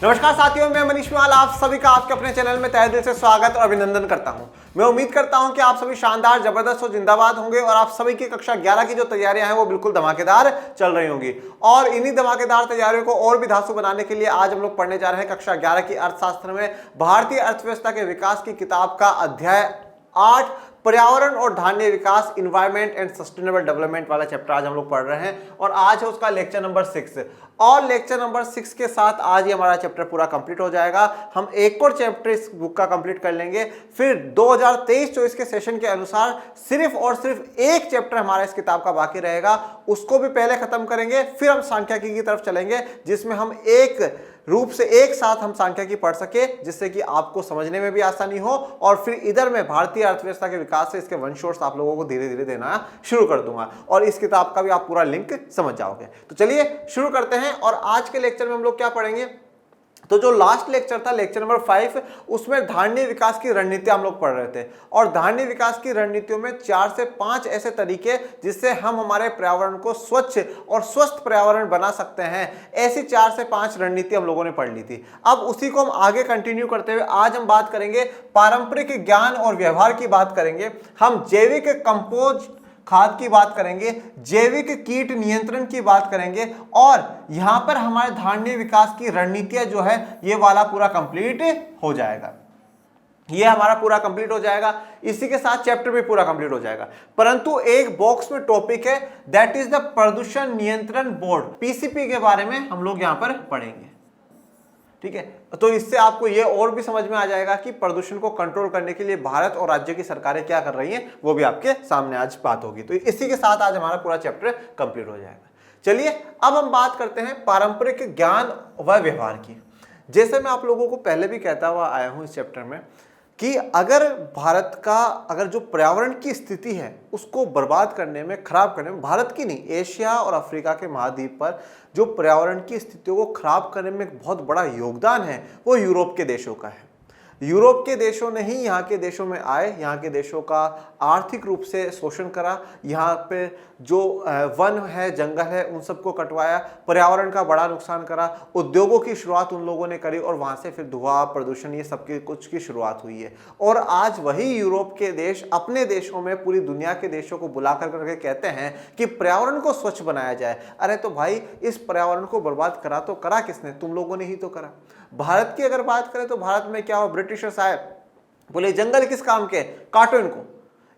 नमस्कार साथियों, मैं मनीष माल आप सभी का आपके अपने चैनल में तहे दिल से स्वागत और अभिनंदन करता हूं। मैं उम्मीद करता हूं कि आप सभी शानदार, जबरदस्त और जिंदाबाद होंगे और आप सभी की कक्षा 11 की जो तैयारियां हैं वो बिल्कुल धमाकेदार चल रही होंगी। और इन्हीं धमाकेदार तैयारियों को और भी धांसू बनाने के लिए आज हम लोग पढ़ने जा रहे हैं कक्षा 11 की अर्थशास्त्र में भारतीय अर्थव्यवस्था के विकास की किताब का अध्याय 8 पर्यावरण और धान्य विकास, इन्वायरमेंट एंड सस्टेनेबल डेवलपमेंट वाला चैप्टर आज हम लोग पढ़ रहे हैं और आज है उसका लेक्चर नंबर 6। और लेक्चर नंबर 6 के साथ आज ही हमारा चैप्टर पूरा कंप्लीट हो जाएगा। हम एक और चैप्टर इस बुक का कंप्लीट कर लेंगे, फिर 2023-24 के सेशन के अनुसार सिर्फ और सिर्फ एक चैप्टर हमारा इस किताब का बाकी रहेगा, उसको भी पहले खत्म करेंगे। फिर हम सांख्यिकी की तरफ चलेंगे जिसमें हम एक रूप से एक साथ हम सांख्यिकी पढ़ सके, जिससे कि आपको समझने में भी आसानी हो। और फिर इधर में भारतीय अर्थव्यवस्था के विकास से इसके वंशोर्स आप लोगों को धीरे धीरे देना शुरू कर दूंगा और इस किताब का भी आप पूरा लिंक समझ जाओगे। तो चलिए शुरू करते हैं। और आज के लेक्चर में हम लोग क्या पढ़ेंगे, तो जो लास्ट लेक्चर था लेक्चर नंबर 5, उसमें धान्य विकास की रणनीतियां हम लोग पढ़ रहे थे। और धान्य विकास की रणनीतियों में 4 से 5 ऐसे तरीके जिससे हम हमारे पर्यावरण को स्वच्छ और स्वस्थ पर्यावरण बना सकते हैं, ऐसी 4 से 5 रणनीति हम लोगों ने पढ़ ली थी। अब उसी को हम आगे कंटिन्यू करते हुए आज हम बात करेंगे पारंपरिक ज्ञान और व्यवहार की बात करेंगे। हम जैविक कंपोज खाद की बात करेंगे, जैविक कीट नियंत्रण की बात करेंगे और यहां पर हमारे धान्य विकास की रणनीतियां जो है ये वाला पूरा कंप्लीट हो जाएगा। ये हमारा पूरा कंप्लीट हो जाएगा, इसी के साथ चैप्टर भी पूरा कंप्लीट हो जाएगा। परंतु एक बॉक्स में टॉपिक है, दैट इज द प्रदूषण नियंत्रण बोर्ड, पीसीपी के बारे में हम लोग यहां पर पढ़ेंगे। ठीक है, तो इससे आपको ये और भी समझ में आ जाएगा कि प्रदूषण को कंट्रोल करने के लिए भारत और राज्य की सरकारें क्या कर रही हैं, वो भी आपके सामने आज बात होगी। तो इसी के साथ आज हमारा पूरा चैप्टर कंप्लीट हो जाएगा। चलिए अब हम बात करते हैं पारंपरिक ज्ञान व व्यवहार की। जैसे मैं आप लोगों को पहले भी कहता हुआ आया हूं इस चैप्टर में कि अगर भारत का अगर जो पर्यावरण की स्थिति है उसको बर्बाद करने में, खराब करने में, भारत की नहीं एशिया और अफ्रीका के महाद्वीप पर जो पर्यावरण की स्थितियों को खराब करने में एक बहुत बड़ा योगदान है, वो यूरोप के देशों का है। यूरोप के देशों ने ही यहाँ के देशों में आए, यहाँ के देशों का आर्थिक रूप से शोषण करा, यहाँ पे जो वन है, जंगल है, उन सबको कटवाया, पर्यावरण का बड़ा नुकसान करा, उद्योगों की शुरुआत उन लोगों ने करी और वहाँ से फिर धुआं, प्रदूषण, ये सब की कुछ की शुरुआत हुई है। और आज वही यूरोप के देश अपने देशों में पूरी दुनिया के देशों को बुला कर करके कहते हैं कि पर्यावरण को स्वच्छ बनाया जाए। अरे तो भाई, इस पर्यावरण को बर्बाद करा तो करा किसने? तुम लोगों ने ही तो करा। भारत की अगर बात करें तो भारत में क्या हुआ, ब्रिटिशर्स आए, बोले जंगल किस काम के, काटो इनको,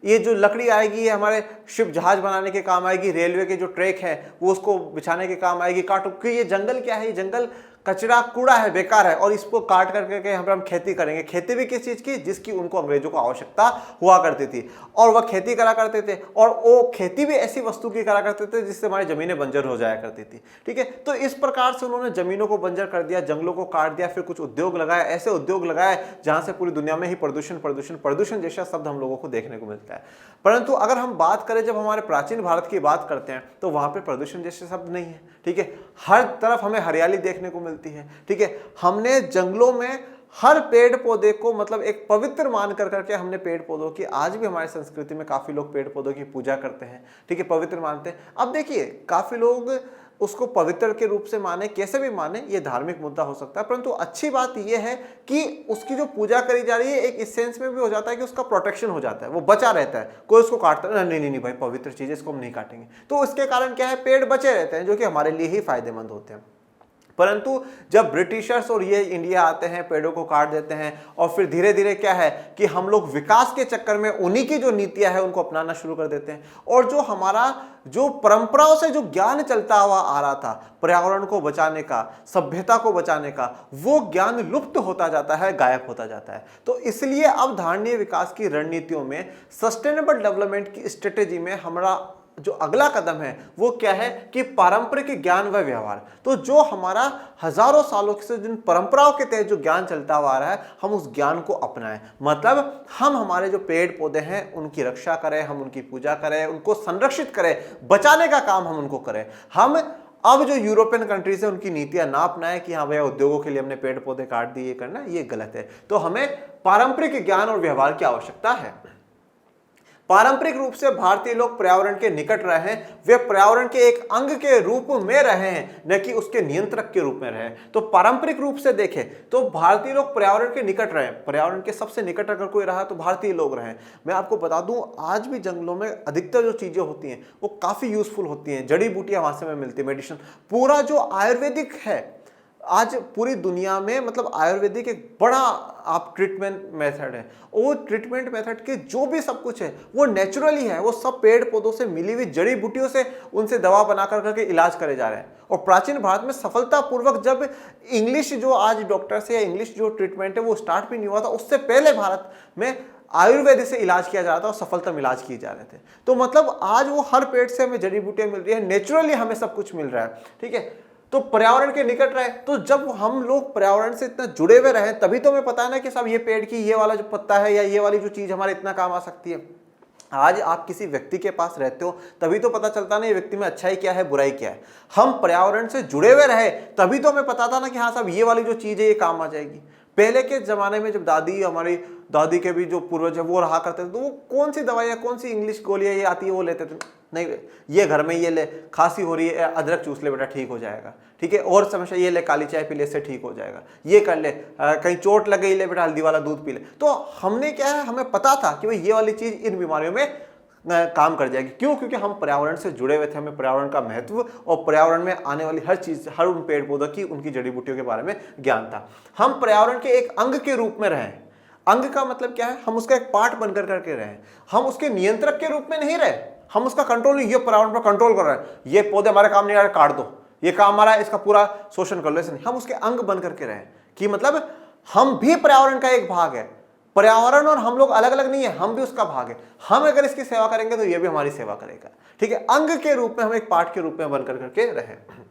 ये जो लकड़ी आएगी ये हमारे शिप जहाज बनाने के काम आएगी, रेलवे के जो ट्रैक है वो उसको बिछाने के काम आएगी, काटो। कि ये जंगल क्या है, ये जंगल कचरा, कूड़ा है, बेकार है, और इसको काट करके हम खेती करेंगे। खेती भी किस चीज़ की, जिसकी उनको अंग्रेजों को आवश्यकता हुआ करती थी, और वह खेती करा करते थे, और वो खेती भी ऐसी वस्तु की करा करते थे जिससे हमारी जमीनें बंजर हो जाया करती थी। ठीक है, तो इस प्रकार से उन्होंने जमीनों को बंजर कर दिया, जंगलों को काट दिया, फिर कुछ उद्योग लगाए, ऐसे उद्योग लगाए जहां से पूरी दुनिया में ही प्रदूषण प्रदूषण प्रदूषण जैसा शब्द हम लोगों को देखने को मिलता है। परंतु अगर हम बात करें, जब हमारे प्राचीन भारत की बात करते हैं तो वहां पे प्रदूषण जैसे शब्द नहीं है। ठीक है, हर तरफ हमें हरियाली देखने को मिलती है। ठीक है, हमने जंगलों में हर पेड़ पौधे को मतलब एक पवित्र मान कर करके हमने पेड़ पौधों की, आज भी हमारी संस्कृति में काफी लोग पेड़ पौधों की पूजा करते हैं। ठीक है, पवित्र मानते हैं। अब देखिए, काफी लोग उसको पवित्र के रूप से माने, कैसे भी माने, ये धार्मिक मुद्दा हो सकता है, परंतु अच्छी बात यह है कि उसकी जो पूजा करी जा रही है एक इस सेंस में भी हो जाता है कि उसका प्रोटेक्शन हो जाता है, वो बचा रहता है। कोई उसको काटता है, नहीं नहीं नहीं भाई, पवित्र चीज है, इसको हम नहीं काटेंगे। तो उसके कारण क्या है, पेड़ बचे रहते हैं जो कि हमारे लिए ही फायदेमंद होते हैं। परंतु जब ब्रिटिशर्स और ये इंडिया आते हैं, पेड़ों को काट देते हैं, और फिर धीरे धीरे क्या है कि हम लोग विकास के चक्कर में उन्हीं की जो नीतियां हैं उनको अपनाना शुरू कर देते हैं, और जो हमारा जो परंपराओं से जो ज्ञान चलता हुआ आ रहा था पर्यावरण को बचाने का, सभ्यता को बचाने का, वो ज्ञान लुप्त होता जाता है, गायब होता जाता है। तो इसलिए अब धान्य विकास की रणनीतियों में, सस्टेनेबल डेवलपमेंट की स्ट्रेटेजी में हमारा जो अगला कदम है वो क्या है कि पारंपरिक ज्ञान व व्यवहार। तो जो हमारा हजारों सालों से जिन परंपराओं के तहत जो ज्ञान चलता हुआ आ रहा है, हम उस ज्ञान को अपनाएं। मतलब हम हमारे जो पेड़ पौधे हैं उनकी रक्षा करें, हम उनकी पूजा करें, उनको संरक्षित करें, बचाने का काम हम उनको करें। हम अब जो यूरोपियन कंट्रीज है उनकी नीतियां ना अपनाएं कि हाँ भैया उद्योगों के लिए हमने पेड़ पौधे काट दिए, करना ये गलत है। तो हमें पारंपरिक ज्ञान और व्यवहार की आवश्यकता है। पारंपरिक रूप से भारतीय लोग पर्यावरण के निकट रहे हैं, वे पर्यावरण के एक अंग के रूप में रहे हैं, न कि उसके नियंत्रक के रूप में रहे। तो पारंपरिक रूप से देखें तो भारतीय लोग पर्यावरण के निकट रहे, पर्यावरण के सबसे निकट अगर कोई रहा तो भारतीय लोग रहे। मैं आपको बता दूं, आज भी जंगलों में अधिकतर जो चीजें होती हैं वो काफी यूजफुल होती हैं, जड़ी बूटियां वहां से हमें मिलती है, मेडिसिन। पूरा जो आयुर्वेदिक है आज पूरी दुनिया में, मतलब आयुर्वेदिक एक बड़ा आप ट्रीटमेंट मेथड है। वो ट्रीटमेंट मेथड के जो भी सब कुछ है वो नेचुरली है, वो सब पेड़ पौधों से मिली हुई जड़ी बूटियों से उनसे दवा बना करके इलाज करे जा रहे हैं। और प्राचीन भारत में सफलतापूर्वक, जब इंग्लिश जो आज डॉक्टर्स या इंग्लिश जो ट्रीटमेंट है वो स्टार्ट भी नहीं हुआ था, उससे पहले भारत में आयुर्वेद से इलाज किया जा रहा था और सफलतम इलाज किए जा रहे थे। तो मतलब आज वो हर पेड़ से हमें जड़ी बूटियां मिल रही है, नेचुरली हमें सब कुछ मिल रहा है, ठीक है। तो पर्यावरण के निकट रहे, तो जब हम लोग पर्यावरण से इतना जुड़े हुए रहे तभी तो हमें पता है ना कि सब ये पेड़ की ये वाला जो पत्ता है या ये वाली जो चीज हमारे इतना काम आ सकती है। आज आप किसी व्यक्ति के पास रहते हो तभी तो पता चलता ना ये व्यक्ति में अच्छाई क्या है, बुराई क्या है। हम पर्यावरण से जुड़े हुए रहे तभी तो हमें पता था ना कि हाँ साहब ये वाली जो चीज है ये काम आ जाएगी। पहले के जमाने में जब हमारी दादी के भी जो पूर्वज है वो रहा करते थे, तो वो कौन सी दवाई या कौन सी इंग्लिश गोलियां ये आती है वो लेते थे, नहीं ये घर में ये ले, खांसी हो रही है अदरक चूस ले बेटा ठीक हो जाएगा, ठीक है। और समस्या ये ले काली चाय पी ले से ठीक हो जाएगा, ये कर ले, कहीं चोट लग गई ले बेटा हल्दी वाला दूध पी ले। तो हमने क्या है, हमें पता था कि भाई ये वाली चीज इन बीमारियों में काम कर जाएगी। क्यों? क्योंकि हम पर्यावरण से जुड़े हुए थे, हमें पर्यावरण का महत्व और पर्यावरण में आने वाली हर चीज, हर उन पेड़ पौधों की, उनकी जड़ी बूटियों के बारे में ज्ञान था। हम पर्यावरण के एक अंग के रूप में रहे। अंग का मतलब क्या है, हम उसका एक पार्ट बनकर करके रहे, हम उसके नियंत्रक के रूप में नहीं रहे, हम उसका कंट्रोल नहीं, ये पर्यावरण पर कंट्रोल कर रहे हैं, ये पौधे हमारे काम नहीं आ रहे काट दो, ये काम हमारा है इसका पूरा शोषण कर लो, ऐसे नहीं। हम उसके अंग बन करके रहे कि मतलब हम भी पर्यावरण का एक भाग है। पर्यावरण और हम लोग अलग अलग नहीं है, हम भी उसका भाग है। हम अगर इसकी सेवा करेंगे तो ये भी हमारी सेवा करेगा, ठीक है। अंग के रूप में हम एक पार्ट के रूप में बनकर करके रहे।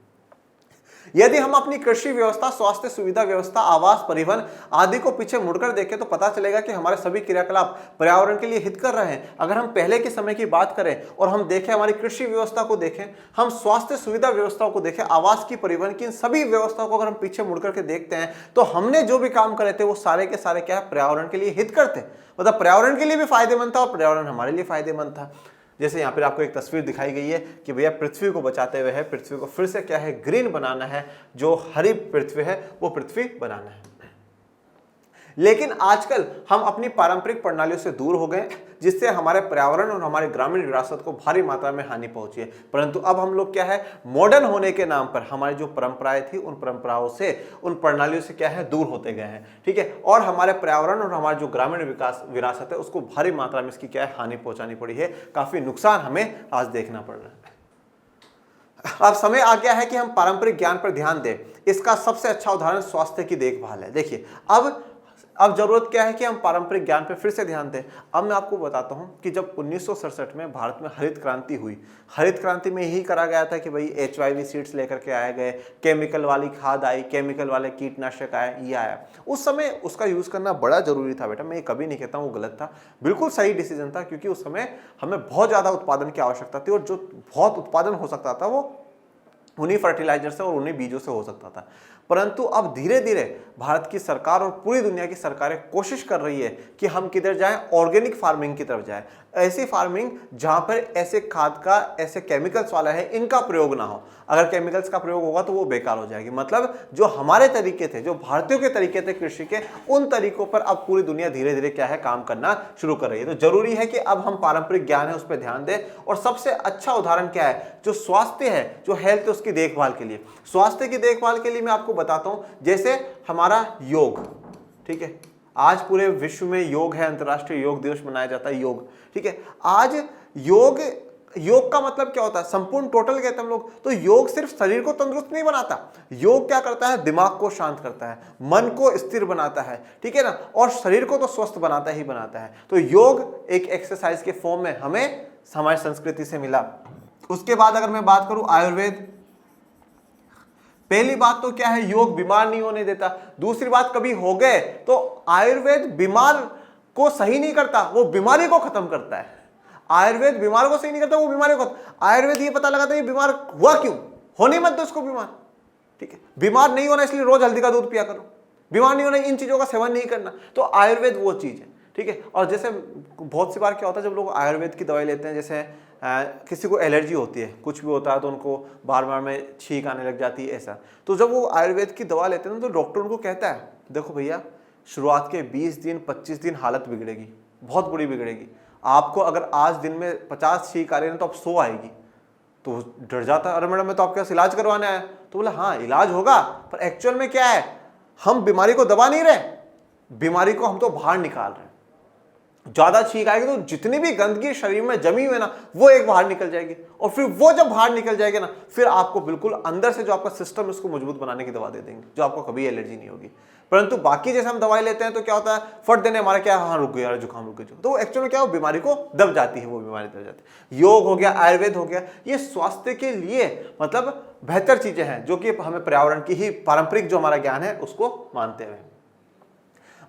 यदि हम अपनी कृषि व्यवस्था, स्वास्थ्य सुविधा व्यवस्था, आवास, परिवहन आदि को पीछे मुड़कर देखें तो पता चलेगा कि हमारे सभी क्रियाकलाप पर्यावरण के लिए हित कर रहे हैं। अगर हम पहले के समय की बात करें और हम देखें, हमारी कृषि व्यवस्था को देखें, हम स्वास्थ्य सुविधा व्यवस्थाओं को देखें, आवास की, परिवहन की, इन सभी व्यवस्थाओं को अगर हम पीछे मुड़कर के देखते हैं तो हमने जो भी काम करे थे वो सारे के सारे क्या है, पर्यावरण के लिए हित करते, मतलब पर्यावरण के लिए भी फायदेमंद था और पर्यावरण हमारे लिए फायदेमंद था। जैसे यहाँ पर आपको एक तस्वीर दिखाई गई है कि भैया पृथ्वी को बचाते हुए है, पृथ्वी को फिर से क्या है, ग्रीन बनाना है, जो हरी पृथ्वी है वो पृथ्वी बनाना है। लेकिन आजकल हम अपनी पारंपरिक प्रणालियों से दूर हो गए, जिससे हमारे पर्यावरण और हमारे ग्रामीण विरासत को भारी मात्रा में हानि पहुंची है। परंतु अब हम लोग क्या है, मॉडर्न होने के नाम पर हमारी जो परंपराएं थी उन परंपराओं से, उन प्रणालियों से क्या है, दूर होते गए हैं, ठीक है। और हमारे पर्यावरण और हमारे जो ग्रामीण विकास विरासत है उसको भारी मात्रा में इसकी क्या है, हानि पहुंचानी पड़ी है। काफी नुकसान हमें आज देखना पड़ रहा है। अब समय आ गया है कि हम पारंपरिक ज्ञान पर ध्यान दें। इसका सबसे अच्छा उदाहरण स्वास्थ्य की देखभाल है। देखिए अब जरूरत क्या है कि हम पारंपरिक ज्ञान पर फिर से ध्यान दें। अब मैं आपको बताता हूं कि जब 1967 में भारत में हरित क्रांति हुई, हरित क्रांति में यही करा गया था कि भाई HIV सीड्स लेकर के आए गए, केमिकल वाली खाद आई, केमिकल वाले कीटनाशक आए, ये आया। उस समय उसका यूज करना बड़ा जरूरी था बेटा, मैं ये कभी नहीं कहता हूँ वो गलत था, बिल्कुल सही डिसीजन था, क्योंकि उस समय हमें बहुत ज्यादा उत्पादन की आवश्यकता थी और जो बहुत उत्पादन हो सकता था वो उन्हीं फर्टिलाइजर से और उन्हीं बीजों से हो सकता था। परंतु अब धीरे धीरे भारत की सरकार और पूरी दुनिया की सरकारें कोशिश कर रही है कि हम किधर जाएं, ऑर्गेनिक फार्मिंग की तरफ जाएं। ऐसी फार्मिंग जहां पर ऐसे खाद का, ऐसे केमिकल्स वाला है, इनका प्रयोग ना हो। अगर केमिकल्स का प्रयोग होगा तो वो बेकार हो जाएगी। मतलब जो हमारे तरीके थे, जो भारतीयों के तरीके थे कृषि के, उन तरीकों पर अब पूरी दुनिया धीरे धीरे क्या है, काम करना शुरू कर रही है। तो जरूरी है कि अब हम पारंपरिक ज्ञान है उस पर ध्यान दें। और सबसे अच्छा उदाहरण क्या है, जो स्वास्थ्य है, जो हेल्थ है, उसकी देखभाल के लिए, स्वास्थ्य की देखभाल के लिए मैं आपको बताता हूं, जैसे हमारा योग, ठीक है, आज पूरे विश्व में योग है, अंतर्राष्ट्रीय योग दिवस मनाया जाता है, योग, ठीक है। आज योग का मतलब क्या होता है, संपूर्ण टोटल कहते हैं हम लोग। तो योग सिर्फ शरीर को तंदुरुस्त नहीं बनाता, योग क्या करता है, दिमाग को शांत करता है, मन को स्थिर बनाता है, ठीक है ना, और शरीर को तो स्वस्थ बनाता ही बनाता है। तो योग एक एक्सरसाइज के फॉर्म में हमें हमारी संस्कृति से मिला। उसके बाद अगर मैं बात करूं आयुर्वेद, पहली बात तो क्या है, योग बीमार नहीं होने देता। दूसरी बात, कभी हो गए तो आयुर्वेद बीमार को सही नहीं करता, वो बीमारी को खत्म करता है। आयुर्वेद बीमार को सही नहीं करता, वो बीमारी को, आयुर्वेद ये पता लगाता है ये बीमार हुआ क्यों, होने मत दो इसको बीमार, ठीक है। बीमार नहीं होना इसलिए रोज हल्दी का दूध पिया करो, बीमार नहीं होना इन चीजों का सेवन नहीं करना। तो आयुर्वेद वो चीज है, ठीक है। और जैसे बहुत सी बार क्या होता है, जब लोग आयुर्वेद की दवाई लेते हैं, जैसे किसी को एलर्जी होती है, कुछ भी होता है तो उनको बार बार में छींक आने लग जाती है ऐसा, तो जब वो आयुर्वेद की दवा लेते हैं ना तो डॉक्टर उनको कहता है देखो भैया शुरुआत के 20 दिन 25 दिन हालत बिगड़ेगी, बहुत बुरी बिगड़ेगी, आपको अगर आज दिन में 50 छींक आ रही है तो अब 100 आएगी। तो वो डर जाता है, अरे मैडम मैं तो आपके पास इलाज करवाने आया। तो बोला हाँ इलाज होगा, पर एक्चुअल में क्या है, हम बीमारी को दबा नहीं रहे, बीमारी को हम तो बाहर निकाल रहे हैं। ज्यादा छींक आएगी तो जितनी भी गंदगी शरीर में जमी हुई है ना वो एक बाहर निकल जाएगी, और फिर वो जब बाहर निकल जाएगी ना फिर आपको बिल्कुल अंदर से जो आपका सिस्टम है उसको मजबूत बनाने की दवा दे देंगे, जो आपको कभी एलर्जी नहीं होगी। परंतु बाकी जैसे हम दवाई लेते हैं तो क्या होता है, फट देने हमारा क्या, हाँ रुक गया जुकाम रुक गया, तो एक्चुअली क्या हो बीमारी को दब जाती है, वो बीमारी दब जाती है। योग हो गया, आयुर्वेद हो गया, ये स्वास्थ्य के लिए मतलब बेहतर चीजें हैं जो कि हमें पर्यावरण की ही पारंपरिक जो हमारा ज्ञान है उसको मानते हुए।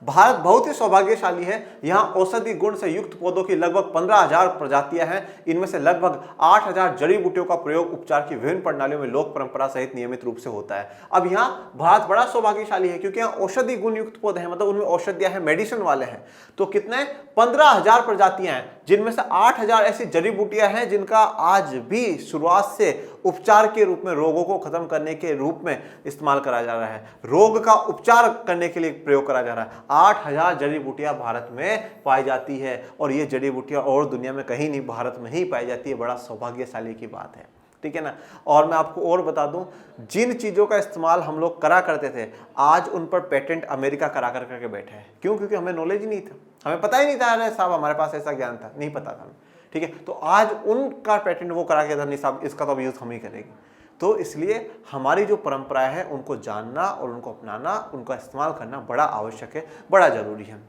भारत बहुत ही सौभाग्यशाली है, यहाँ औषधि गुण से युक्त पौधों की लगभग 15,000 प्रजातियां हैं। इनमें से लगभग 8,000 जड़ी बूटियों का प्रयोग उपचार की विभिन्न प्रणालियों में लोक परंपरा सहित नियमित रूप से होता है। अब यहाँ भारत बड़ा सौभाग्यशाली है क्योंकि यहाँ औषधि गुण युक्त पौधे हैं, मतलब उनमें औषधियां हैं, मेडिसिन वाले हैं। तो कितने 15,000 प्रजातियां हैं, जिनमें से 8,000 ऐसी जड़ी बूटियां हैं जिनका आज भी शुरुआत से उपचार के रूप में, रोगों को खत्म करने के रूप में इस्तेमाल करा जा रहा है, रोग का उपचार करने के लिए प्रयोग करा जा रहा है। 8,000 जड़ी बूटियां भारत में पाई जाती है, और ये जड़ी बूटियां और दुनिया में कहीं नहीं, भारत में ही पाई जाती है। बड़ा सौभाग्यशाली की बात है, ठीक है ना। और मैं आपको और बता दूं, जिन चीजों का इस्तेमाल हम लोग करा करते थे आज उन पर पेटेंट अमेरिका करा करके बैठा है। क्यों? क्योंकि हमें नॉलेज ही नहीं था, हमें पता ही नहीं था, अरे साहब हमारे पास ऐसा ज्ञान था, नहीं पता था हमें, ठीक है। तो आज उनका पेटेंट वो करा के था, नहीं साहब इसका तो यूज हम ही करेंगे। तो इसलिए हमारी जो परंपराएं हैं उनको जानना और उनको अपनाना, उनका इस्तेमाल करना बड़ा आवश्यक है, बड़ा जरूरी है।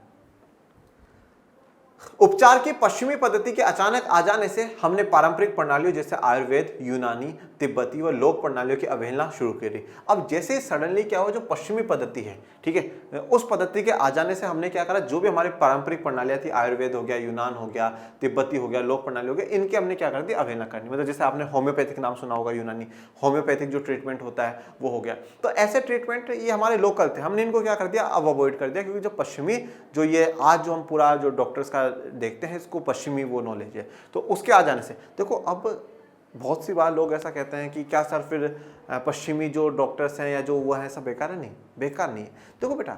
उपचार की पश्चिमी पद्धति के अचानक आ जाने से हमने पारंपरिक प्रणालियों जैसे आयुर्वेद, यूनानी, तिब्बती व लोक प्रणालियों की अवहेलना शुरू करी। अब जैसे सडनली क्या हुआ, जो पश्चिमी पद्धति है, ठीक है, उस पद्धति के आ जाने से हमने क्या करा, जो भी हमारी पारंपरिक प्रणालियां थी, आयुर्वेद हो गया, यूनान हो गया, तिब्बती हो गया, लोक प्रणाली हो गया, इनके हमने क्या कर दी, अवहेलना करनी। मतलब जैसे आपने होम्योपैथिक नाम सुना होगा, यूनानी होम्योपैथिक जो ट्रीटमेंट होता है वो हो गया। तो ऐसे ट्रीटमेंट ये हमारे लोकल थे, हमने इनको क्या कर दिया, अब अवॉइड कर दिया, क्योंकि जो पश्चिमी जो ये आज जो हम पूरा जो डॉक्टर्स का देखते हैं इसको पश्चिमी वो नॉलेज है, तो उसके आ जाने से देखो अब बहुत सी बार लोग ऐसा कहते हैं कि क्या सर फिर पश्चिमी जो डॉक्टर्स हैं या जो वो है सब बेकार है। नहीं, बेकार नहीं है। देखो बेटा,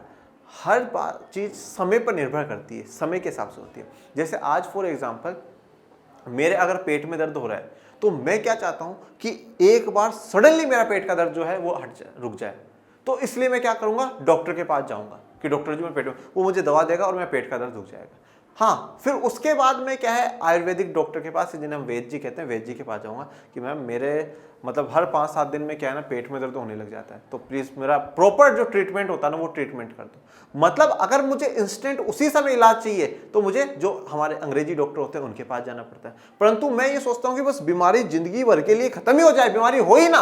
हर बार चीज़ समय पर निर्भर करती है, समय के हिसाब से होती है। जैसे आज फॉर एग्जांपल मेरे अगर पेट में दर्द हो रहा है तो मैं क्या चाहता हूं कि एक बार सडनली मेरा पेट का दर्द जो है वो हट जाए, रुक जाए। तो इसलिए मैं क्या करूंगा, डॉक्टर के पास जाऊंगा कि डॉक्टर जी मेरे पेट में, वो मुझे दवा देगा और मेरा पेट का दर्द रुक जाएगा। हाँ, फिर उसके बाद में क्या है, आयुर्वेदिक डॉक्टर के पास, जिन्हें हम वैद्य जी कहते हैं, वैद्य जी के पास जाऊंगा कि मैम मेरे मतलब हर 5-7 दिन में क्या है ना पेट में दर्द होने लग जाता है, तो प्लीज़ मेरा प्रॉपर जो ट्रीटमेंट होता है ना वो ट्रीटमेंट कर दो। मतलब अगर मुझे इंस्टेंट उसी समय इलाज चाहिए तो मुझे जो हमारे अंग्रेजी डॉक्टर होते हैं उनके पास जाना पड़ता है। परंतु मैं ये सोचता हूँ कि बस बीमारी जिंदगी भर के लिए खत्म ही हो जाए, बीमारी हो ही ना,